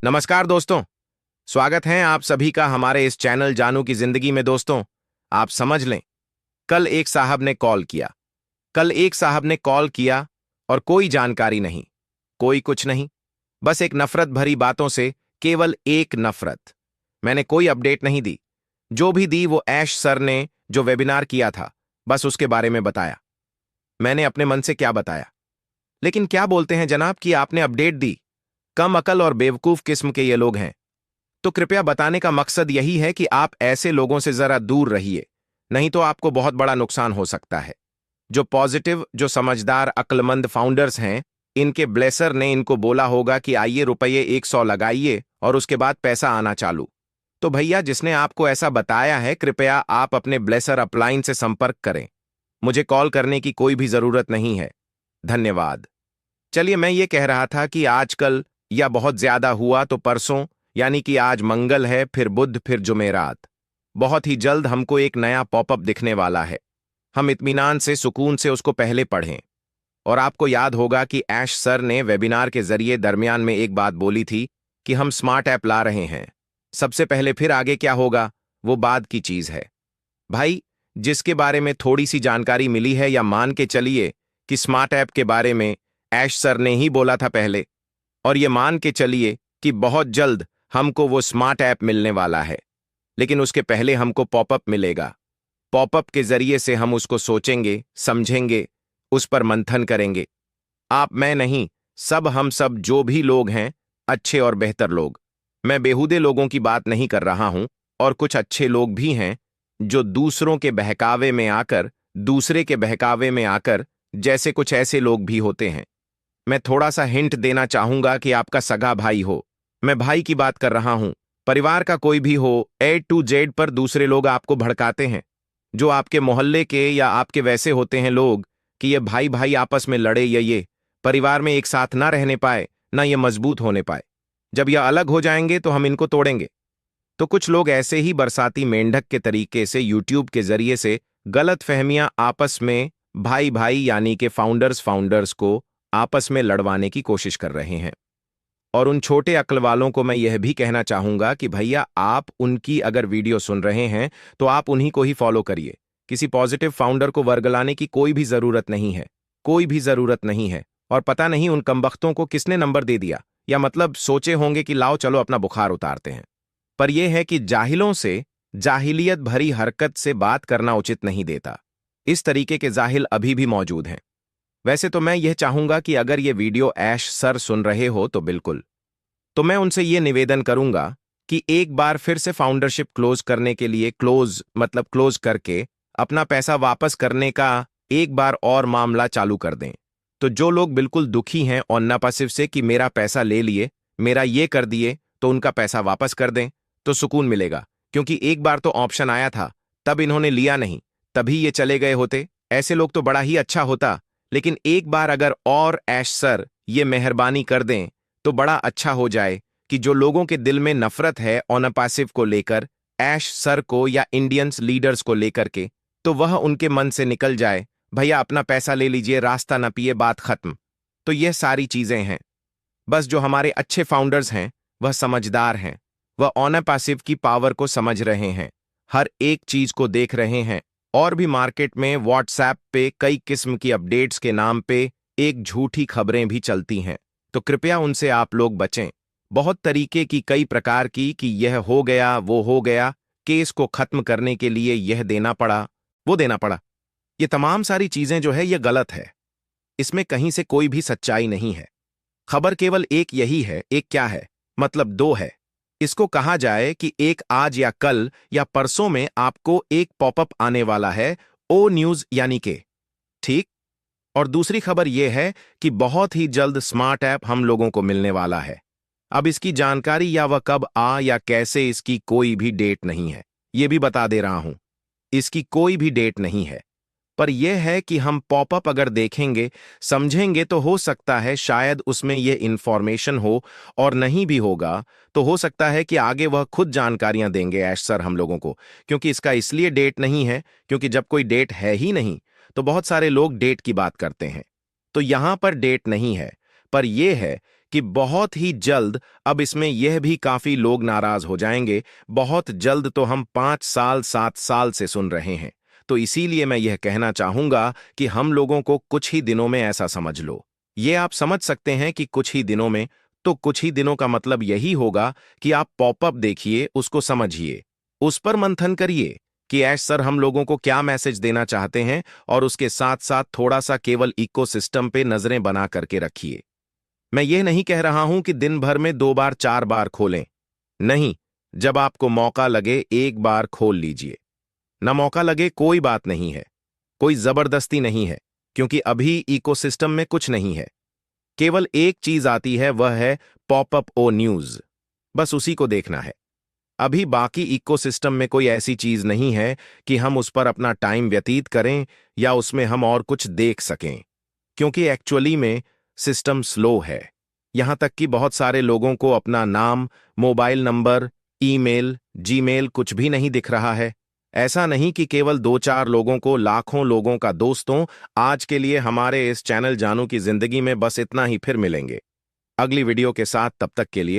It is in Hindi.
नमस्कार दोस्तों। स्वागत है आप सभी का हमारे इस चैनल जानू की जिंदगी में। दोस्तों, आप समझ लें, कल एक साहब ने कॉल किया और कोई जानकारी नहीं, कोई कुछ नहीं, बस एक नफरत भरी बातों से, केवल एक नफरत। मैंने कोई अपडेट नहीं दी, जो भी दी वो ऐश सर ने जो वेबिनार किया था बस उसके बारे में बताया। मैंने अपने मन से क्या बताया, लेकिन क्या बोलते हैं जनाब कि आपने अपडेट दी। कम अकल और बेवकूफ किस्म के ये लोग हैं। तो कृपया बताने का मकसद यही है कि आप ऐसे लोगों से जरा दूर रहिए, नहीं तो आपको बहुत बड़ा नुकसान हो सकता है। जो पॉजिटिव, जो समझदार, अक्लमंद फाउंडर्स हैं, इनके ब्लेसर ने इनको बोला होगा कि आइए रुपये 100 लगाइए और उसके बाद पैसा आना चालू। तो भैया, जिसने आपको ऐसा बताया है, कृपया आप अपने ब्लेसर अपलाइन से संपर्क करें। मुझे कॉल करने की कोई भी जरूरत नहीं है। धन्यवाद। चलिए, मैं ये कह रहा था कि आजकल या बहुत ज्यादा हुआ तो परसों, यानी कि आज मंगल है, फिर बुध, फिर जुमेरात। बहुत ही जल्द हमको एक नया पॉपअप दिखने वाला है। हम इत्मीनान से, सुकून से उसको पहले पढ़ें। और आपको याद होगा कि ऐश सर ने वेबिनार के जरिए दरमियान में एक बात बोली थी कि हम स्मार्ट ऐप ला रहे हैं सबसे पहले, फिर आगे क्या होगा वो बाद की चीज है। भाई, जिसके बारे में थोड़ी सी जानकारी मिली है, या मान के चलिए कि स्मार्ट ऐप के बारे में ऐश सर ने ही बोला था पहले, और ये मान के चलिए कि बहुत जल्द हमको वो स्मार्ट ऐप मिलने वाला है, लेकिन उसके पहले हमको पॉपअप मिलेगा। पॉपअप के जरिए से हम उसको सोचेंगे, समझेंगे, उस पर मंथन करेंगे। आप, मैं नहीं, हम सब जो भी लोग हैं, अच्छे और बेहतर लोग। मैं बेहुदे लोगों की बात नहीं कर रहा हूं, और कुछ अच्छे लोग भी हैं जो दूसरों के बहकावे में आकर, दूसरे के बहकावे में आकर, जैसे कुछ ऐसे लोग भी होते हैं। मैं थोड़ा सा हिंट देना चाहूंगा कि आपका सगा भाई हो, मैं भाई की बात कर रहा हूं, परिवार का कोई भी हो, ए टू जेड पर दूसरे लोग आपको भड़काते हैं। जो आपके मोहल्ले के या आपके वैसे होते हैं लोग कि ये भाई भाई आपस में लड़े, या ये परिवार में एक साथ ना रहने पाए, ना ये मजबूत होने पाए। जब ये अलग हो जाएंगे तो हम इनको तोड़ेंगे। तो कुछ लोग ऐसे ही बरसाती मेंढक के तरीके से यूट्यूब के जरिए से गलत फहमियां आपस में, भाई भाई यानी कि फाउंडर्स को आपस में लड़वाने की कोशिश कर रहे हैं। और उन छोटे अक्ल वालों को मैं यह भी कहना चाहूंगा कि भैया, आप उनकी अगर वीडियो सुन रहे हैं तो आप उन्हीं को ही फॉलो करिए। किसी पॉजिटिव फाउंडर को वर्गलाने की कोई भी जरूरत नहीं है, कोई भी जरूरत नहीं है। और पता नहीं उन कमबख्तों को किसने नंबर दे दिया, या मतलब सोचे होंगे कि लाओ चलो अपना बुखार उतारते हैं। पर यह है कि जाहिलों से जाहिलियत भरी हरकत से बात करना उचित नहीं देता। इस तरीके के जाहिल अभी भी मौजूद हैं। वैसे तो मैं यह चाहूंगा कि अगर ये वीडियो ऐश सर सुन रहे हो तो बिल्कुल, तो मैं उनसे यह निवेदन करूंगा कि एक बार फिर से फाउंडरशिप क्लोज करने के लिए, क्लोज मतलब क्लोज करके अपना पैसा वापस करने का एक बार और मामला चालू कर दें। तो जो लोग बिल्कुल दुखी हैं और नापासिव से कि मेरा पैसा ले लिए, मेरा ये कर दिए, तो उनका पैसा वापस कर दें, तो सुकून मिलेगा। क्योंकि एक बार तो ऑप्शन आया था, तब इन्होंने लिया नहीं, तभी ये चले गए होते। ऐसे लोग तो बड़ा ही अच्छा होता, लेकिन एक बार अगर और ऐश सर ये मेहरबानी कर दें तो बड़ा अच्छा हो जाए कि जो लोगों के दिल में नफरत है ऑनपासिव को लेकर, ऐश सर को या इंडियंस लीडर्स को लेकर के, तो वह उनके मन से निकल जाए। भैया, अपना पैसा ले लीजिए, रास्ता न पिए, बात खत्म। तो यह सारी चीजें हैं। बस जो हमारे अच्छे फाउंडर्स हैं वह समझदार हैं, वह ऑनपासिव की पावर को समझ रहे हैं, हर एक चीज को देख रहे हैं। और भी मार्केट में व्हाट्सएप पे कई किस्म की अपडेट्स के नाम पे एक झूठी खबरें भी चलती हैं। तो कृपया उनसे आप लोग बचें। बहुत तरीके की, कई प्रकार की कि यह हो गया, वो हो गया, केस को खत्म करने के लिए यह देना पड़ा, वो देना पड़ा। ये तमाम सारी चीजें जो है ये गलत है। इसमें कहीं से कोई भी सच्चाई नहीं है। खबर केवल एक यही है, एक क्या है, मतलब दो है। इसको कहा जाए कि एक आज या कल या परसों में आपको एक पॉपअप आने वाला है, ओ न्यूज यानी के, ठीक। और दूसरी खबर यह है कि बहुत ही जल्द स्मार्ट ऐप हम लोगों को मिलने वाला है। अब इसकी जानकारी या वह कब आ या कैसे, इसकी कोई भी डेट नहीं है। यह भी बता दे रहा हूं, इसकी कोई भी डेट नहीं है। पर यह है कि हम पॉपअप अगर देखेंगे, समझेंगे, तो हो सकता है शायद उसमें यह इंफॉर्मेशन हो, और नहीं भी होगा तो हो सकता है कि आगे वह खुद जानकारियां देंगे ऐश सर हम लोगों को। क्योंकि इसका इसलिए डेट नहीं है क्योंकि जब कोई डेट है ही नहीं तो बहुत सारे लोग डेट की बात करते हैं। तो यहां पर डेट नहीं है, पर यह है कि बहुत ही जल्द अब इसमें यह भी काफी लोग नाराज हो जाएंगे। बहुत जल्द तो हम 5 साल 7 साल से सुन रहे हैं। तो इसीलिए मैं यह कहना चाहूंगा कि हम लोगों को कुछ ही दिनों में ऐसा समझ लो। ये आप समझ सकते हैं कि कुछ ही दिनों में, तो कुछ ही दिनों का मतलब यही होगा कि आप पॉपअप देखिए, उसको समझिए, उस पर मंथन करिए कि ऐश सर हम लोगों को क्या मैसेज देना चाहते हैं, और उसके साथ साथ थोड़ा सा केवल इकोसिस्टम पे नजरें बना करके रखिए। मैं यह नहीं कह रहा हूं कि दिन भर में 2 बार 4 बार खोलें। नहीं, जब आपको मौका लगे एक बार खोल लीजिए। ना मौका लगे कोई बात नहीं है, कोई जबरदस्ती नहीं है, क्योंकि अभी इकोसिस्टम में कुछ नहीं है। केवल एक चीज आती है, वह है पॉपअप ओ न्यूज। बस उसी को देखना है। अभी बाकी इकोसिस्टम में कोई ऐसी चीज नहीं है कि हम उस पर अपना टाइम व्यतीत करें या उसमें हम और कुछ देख सकें, क्योंकि एक्चुअली में सिस्टम स्लो है। यहां तक कि बहुत सारे लोगों को अपना नाम, मोबाइल नंबर, ईमेल, जीमेल कुछ भी नहीं दिख रहा है। ऐसा नहीं कि केवल 2 4 लोगों को, लाखों लोगों का। दोस्तों, आज के लिए हमारे इस चैनल जानू की जिंदगी में बस इतना ही। फिर मिलेंगे अगली वीडियो के साथ, तब तक के लिए।